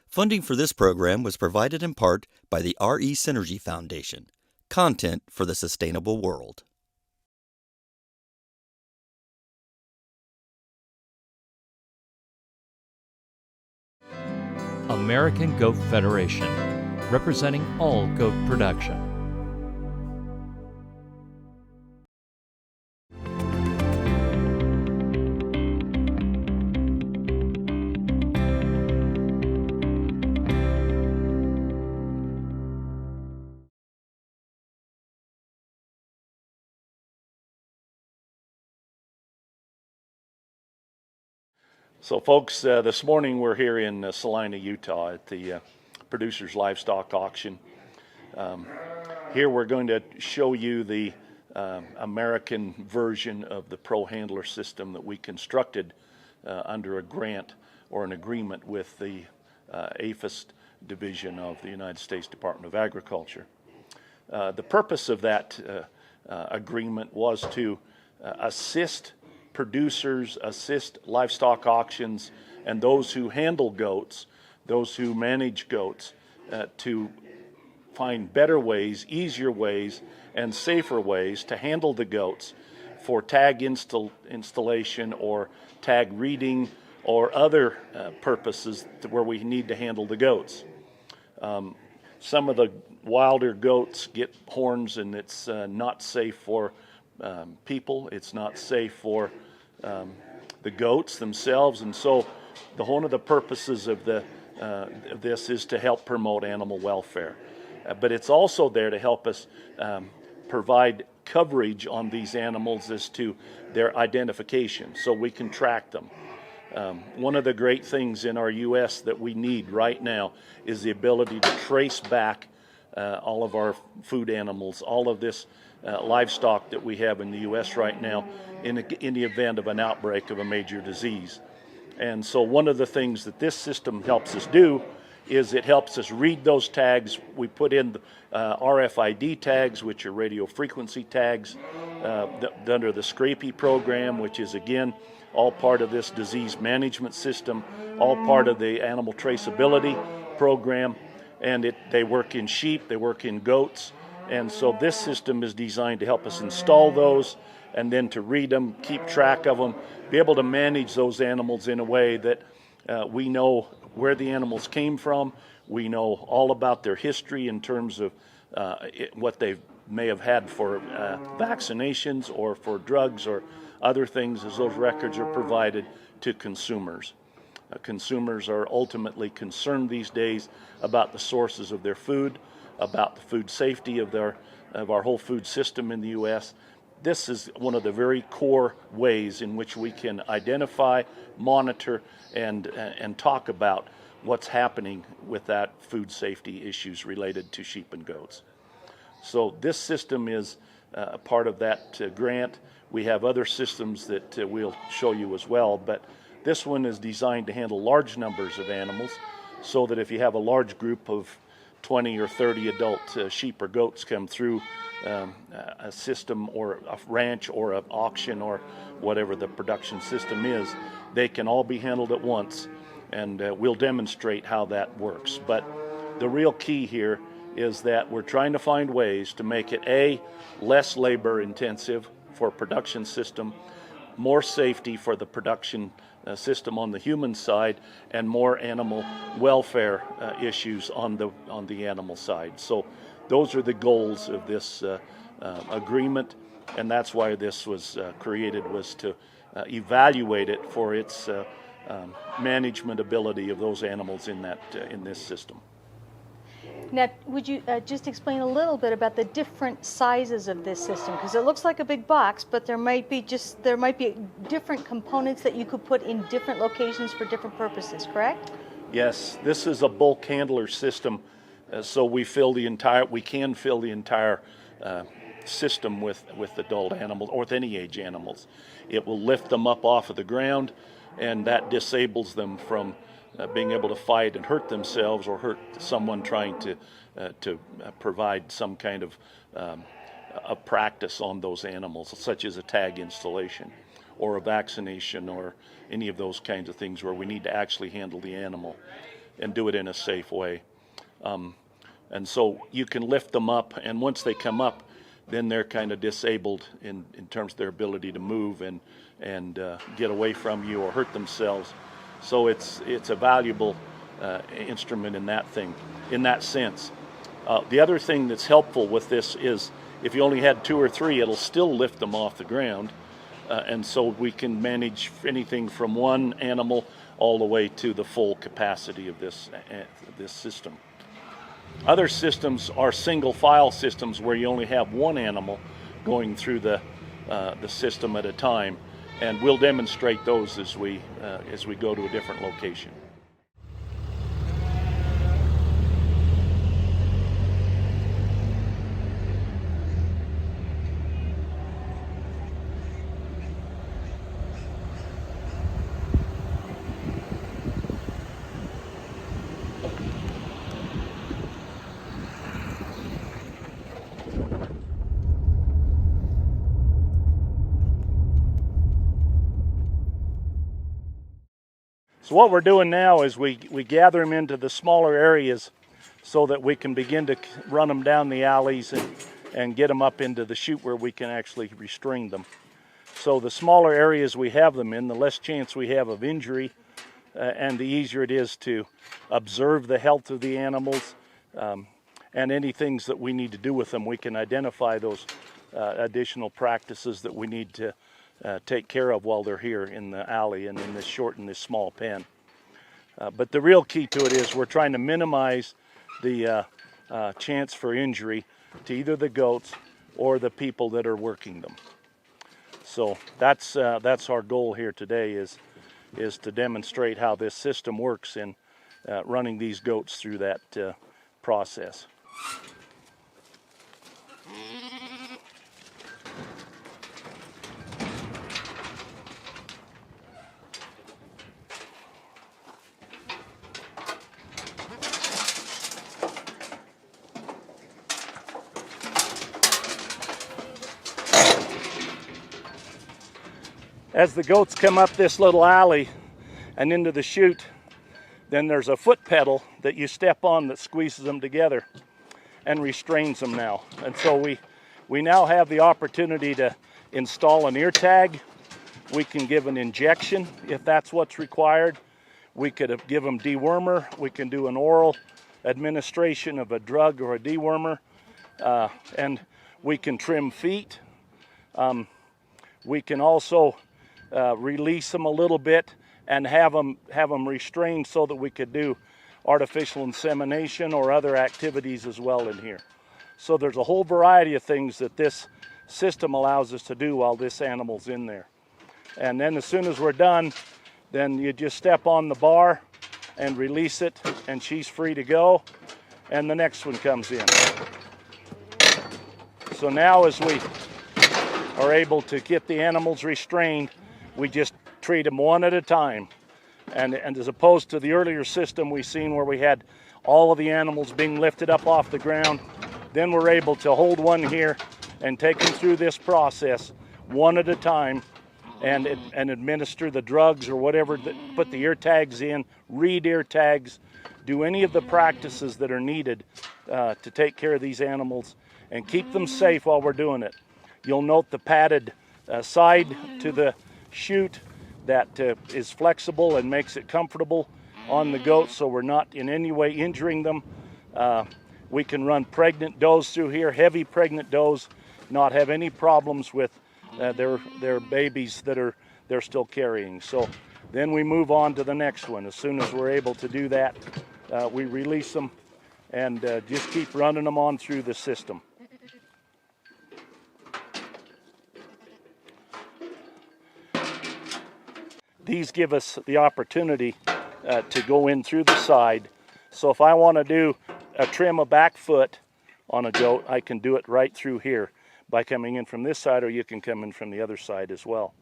Funding for this program was provided in part by the RE Synergy Foundation. Content for the Sustainable World. American Goat Federation, representing all goat production. So folks, this morning we're here in Salina, Utah at the Producers Livestock Auction. Here we're going to show you the American version of the Pro Handler system that we constructed under a grant or an agreement with the APHIS division of the United States Department of Agriculture. The purpose of that agreement was to assist producers, assist livestock auctions, and those who handle goats, those who manage goats, to find better ways, easier ways, and safer ways to handle the goats for tag installation or tag reading or other purposes where we need to handle the goats. Some of the wilder goats get horns, and it's not safe for people. It's not safe for the goats themselves, and so one of the purposes of this is to help promote animal welfare. But it's also there to help us provide coverage on these animals as to their identification, so we can track them. One of the great things in our U.S. that we need right now is the ability to trace back all of our food animals, all of this livestock that we have in the U.S. right now in the event of an outbreak of a major disease. And so one of the things that this system helps us do is it helps us read those tags. We put in RFID tags, which are radio frequency tags, under the SCRAPE program, which is again all part of this disease management system, all part of the animal traceability program. And they work in sheep, they work in goats. And so this system is designed to help us install those and then to read them, keep track of them, be able to manage those animals in a way that we know where the animals came from, we know all about their history in terms of what they may have had for vaccinations or for drugs or other things, as those records are provided to consumers. Consumers are ultimately concerned these days about the sources of their food, about the food safety of our whole food system in the U.S. This is one of the very core ways in which we can identify, monitor, and talk about what's happening with that food safety issues related to sheep and goats. So this system is a part of that grant. We have other systems that we'll show you as well, but this one is designed to handle large numbers of animals, so that if you have a large group of 20 or 30 adult sheep or goats come through a system or a ranch or an auction or whatever the production system is, they can all be handled at once, and we'll demonstrate how that works. But the real key here is that we're trying to find ways to make it less labor intensive for a production system, more safety for the production system on the human side, and more animal welfare issues on the animal side. So those are the goals of this agreement, and that's why this was created, was to evaluate it for its management ability of those animals in this system. Now, would you just explain a little bit about the different sizes of this system? Because it looks like a big box, but there might be different components that you could put in different locations for different purposes, correct? Yes, this is a bulk handler system, so we can fill the entire system with adult animals or with any age animals. It will lift them up off of the ground, and that disables them from being able to fight and hurt themselves or hurt someone trying to provide some kind of a practice on those animals, such as a tag installation or a vaccination or any of those kinds of things where we need to actually handle the animal. and do it in a safe way. And so you can lift them up, and once they come up, then they're kind of disabled in terms of their ability to move and get away from you or hurt themselves. So it's a valuable instrument in that sense. The other thing that's helpful with this is if you only had 2 or 3, it'll still lift them off the ground. And so we can manage anything from one animal all the way to the full capacity of this system. Other systems are single file systems where you only have one animal going through the system at a time, and we'll demonstrate those as we go to a different location. So what we're doing now is we gather them into the smaller areas so that we can begin to run them down the alleys and get them up into the chute where we can actually restrain them. So the smaller areas we have them in, the less chance we have of injury, and the easier it is to observe the health of the animals, and any things that we need to do with them. We can identify those additional practices that we need to take care of while they're here in the alley and in this small pen. But the real key to it is we're trying to minimize the chance for injury to either the goats or the people that are working them. So that's our goal here today is to demonstrate how this system works in running these goats through that process. As the goats come up this little alley and into the chute, then there's a foot pedal that you step on that squeezes them together and restrains them now. And so we now have the opportunity to install an ear tag. We can give an injection if that's what's required. We could give them dewormer. We can do an oral administration of a drug or a dewormer. And we can trim feet. We can also release them a little bit and have them restrained so that we could do artificial insemination or other activities as well in here. So there's a whole variety of things that this system allows us to do while this animal's in there. And then as soon as we're done, then you just step on the bar and release it, and she's free to go, and the next one comes in. So now as we are able to get the animals restrained, we just treat them one at a time. And as opposed to the earlier system we've seen where we had all of the animals being lifted up off the ground, then we're able to hold one here and take them through this process one at a time and administer the drugs or whatever, put the ear tags in, read ear tags, do any of the practices that are needed to take care of these animals and keep them safe while we're doing it. You'll note the padded side to the chute that is flexible and makes it comfortable on the goats so we're not in any way injuring them. We can run pregnant does through here, heavy pregnant does, not have any problems with their babies that they're still carrying. So then we move on to the next one. As soon as we're able to do that, we release them and just keep running them on through the system. These give us the opportunity to go in through the side. So if I want to do a trim a back foot on a goat, I can do it right through here by coming in from this side, or you can come in from the other side as well.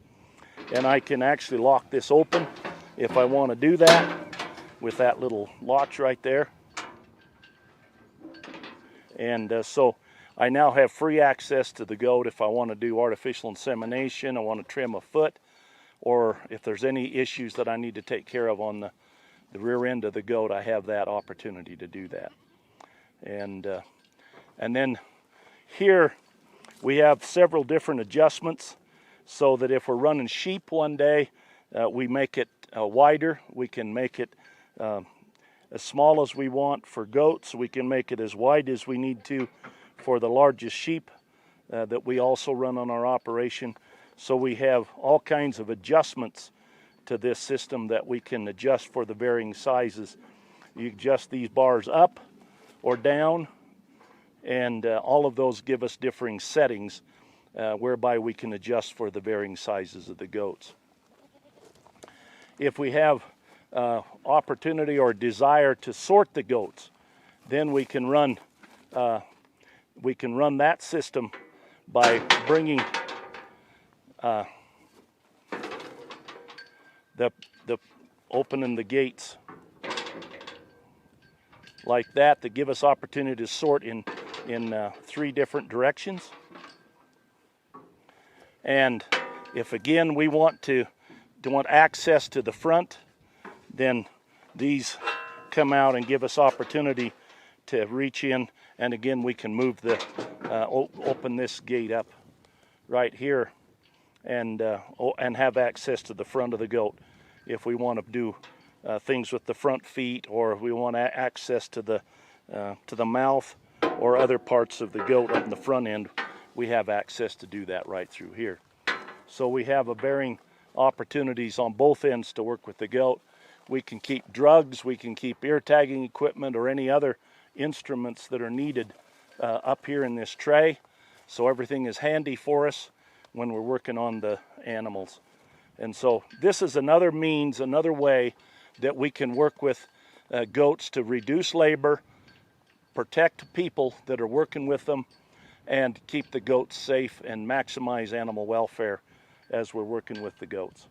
And I can actually lock this open if I want to do that with that little latch right there. And so I now have free access to the goat if I want to do artificial insemination, I want to trim a foot, or if there's any issues that I need to take care of on the rear end of the goat, I have that opportunity to do that. And then here we have several different adjustments so that if we're running sheep one day, we make it wider. We can make it as small as we want for goats. We can make it as wide as we need to for the largest sheep that we also run on our operation. So we have all kinds of adjustments to this system that we can adjust for the varying sizes. You adjust these bars up or down, and all of those give us differing settings whereby we can adjust for the varying sizes of the goats. If we have opportunity or desire to sort the goats, then we can run that system by bringing opening the gates like that to give us opportunity to sort in 3 different directions. And if again we want access to the front, then these come out and give us opportunity to reach in, and again we can move open this gate up right here and have access to the front of the goat if we want to do things with the front feet, or if we want access to the mouth or other parts of the goat on the front end. We have access to do that right through here. So we have varying opportunities on both ends to work with the goat. We can keep drugs, we can keep ear tagging equipment or any other instruments that are needed up here in this tray. So everything is handy for us when we're working on the animals. And so this is another means, another way that we can work with goats to reduce labor, protect people that are working with them, and keep the goats safe and maximize animal welfare as we're working with the goats.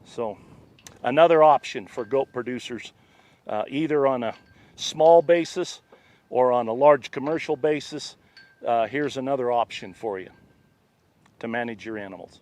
So another option for goat producers, either on a small basis or on a large commercial basis, here's another option for you to manage your animals.